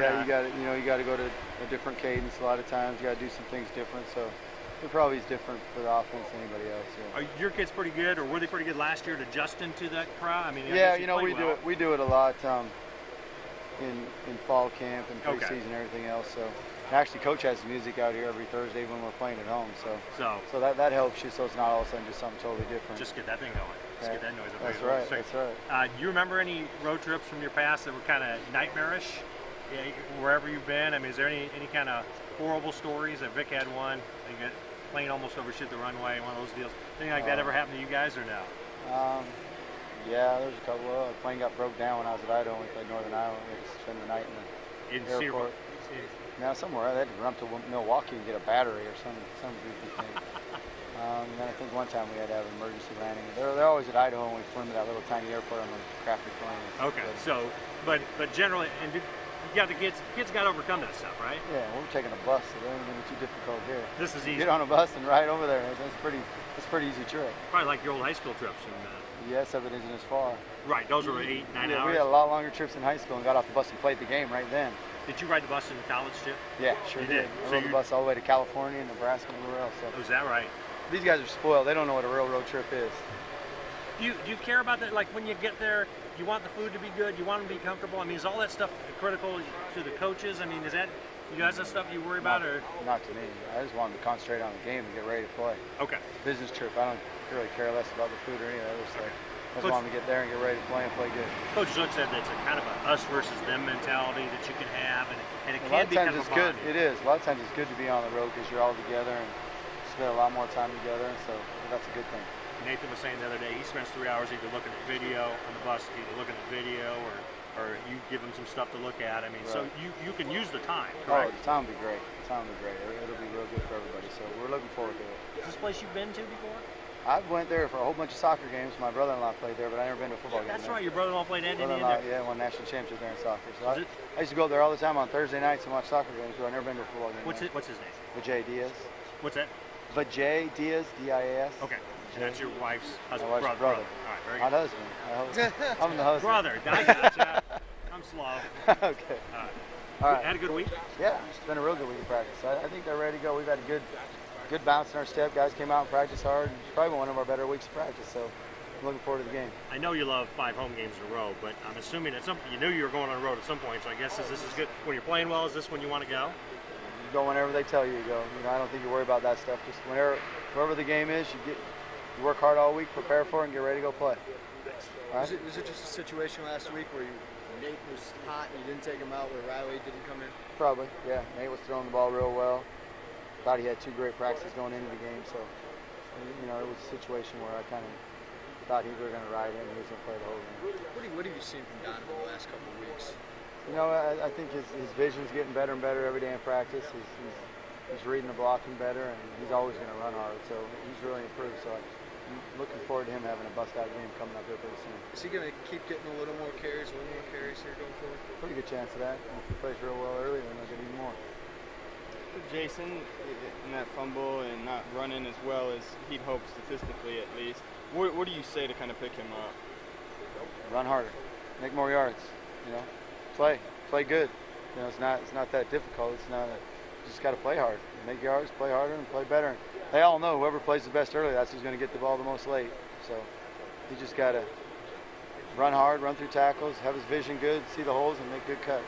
Yeah, you got to go to a different cadence a lot of times. You got to do some things different. So it probably is different for the offense than anybody else. Yeah. Are your kids pretty good, or were they pretty good last year at adjusting to that crowd? I mean, yeah, we do it a lot in fall camp and preseason and everything else. So actually, coach has music out here every Thursday when we're playing at home. So that helps you. So it's not all of a sudden just something totally different. Just get that thing going. Just get that noise up. That's right. That's right. Do you remember any road trips from your past that were kind of nightmarish? Yeah, wherever you've been, I mean, is there any kind of horrible stories? Vic had one. They got plane almost overshoot the runway. One of those deals. Anything like that ever happened to you guys or no? Yeah, there's a couple. The plane got broke down when I was at Idaho. We played Northern Iowa. We had to spend the night in the airport. Now somewhere they had to run up to Milwaukee and get a battery or some goofy thing. And then I think one time we had to have an emergency landing. They're always at Idaho when we flew into that little tiny airport on those crappy planes. Okay, so but generally, and the kids got to overcome that stuff, right? Yeah, we're taking a bus, so they're going to be too difficult here. This is easy. Get on a bus and ride over there. It's a pretty easy trip. Probably like your old high school trips. Yes, if it isn't as far. Right, those were 8, 9 hours. We had a lot longer trips in high school and got off the bus and played the game right then. Did you ride the bus in college too? Yeah, sure did. I rode the bus all the way to California and Nebraska and everywhere else. So. Oh, is that right? These guys are spoiled. They don't know what a real road trip is. Do you care about that? Like when you get there, you want the food to be good, you want them to be comfortable. I mean, is all that stuff critical to the coaches? I mean, is that you guys that stuff you worry about, or not to me? I just want them to concentrate on the game and get ready to play. Okay. Business trip. I don't really care less about the food or any of that other stuff. I just want them to get there and get ready to play and play good. Coach Zook said that it's a kind of an us versus them mentality that you can have, and it can be kind of a good. It is. A lot of times it's good to be on the road because you're all together and spend a lot more time together, and so that's a good thing. Nathan was saying the other day he spends 3 hours either looking at video on the bus, either looking at video or you give him some stuff to look at. I mean, right. So you can use the time, correct? Oh, the time will be great. The time will be great. It'll be real good for everybody, so we're looking forward to it. Is this place you've been to before? I went there for a whole bunch of soccer games. My brother-in-law played there, but I never been to a football game. That's right. Your brother-in-law played at Indiana. Yeah, won national championship there in soccer. So I used to go there all the time on Thursday nights and watch soccer games, but I've never been to a football game. What's his name? Vijay Diaz. What's that? Vijay Diaz, D-I-A-S. Okay. And that's your wife's husband. My wife's brother. All right, very good. Not husband. I'm the husband. Brother. I gotcha. I'm slow. Okay. All right. Had a good week? Yeah, it's been a real good week of practice. I think they're ready to go. We've had a good bounce in our step. Guys came out and practiced hard. It's probably one of our better weeks of practice, so I'm looking forward to the game. I know you love 5 home games in a row, but I'm assuming at some you knew you were going on the road at some point, so I guess this is good. When you're playing well, is this when you want to go? You go whenever they tell you to go. I don't think you worry about that stuff. Just wherever the game is, you work hard all week, prepare for it, and get ready to go play. Right? Was it just a situation last week where Nate was hot and you didn't take him out, where Riley didn't come in? Probably, yeah. Nate was throwing the ball real well. Thought he had 2 great practices going into the game, so it was a situation where I kind of thought we were going to ride him and he was going to play the whole game. What have you seen from Donovan the last couple of weeks? I think his vision's getting better and better every day in practice. He's reading the blocking better, and he's always going to run hard, so he's really improved. So I'm looking forward to him having a bust-out game coming up here pretty soon. Is he going to keep getting a little more carries here going forward? Pretty good chance of that. And if he plays real well early, then he'll get even more. Jason, in that fumble and not running as well as he'd hoped statistically at least, what do you say to kind of pick him up? Run harder, make more yards, play good. It's not that difficult. You just got to play hard, make yards, play harder, and play better. They all know whoever plays the best early, that's who's going to get the ball the most late. So you just got to run hard, run through tackles, have his vision good, see the holes, and make good cuts.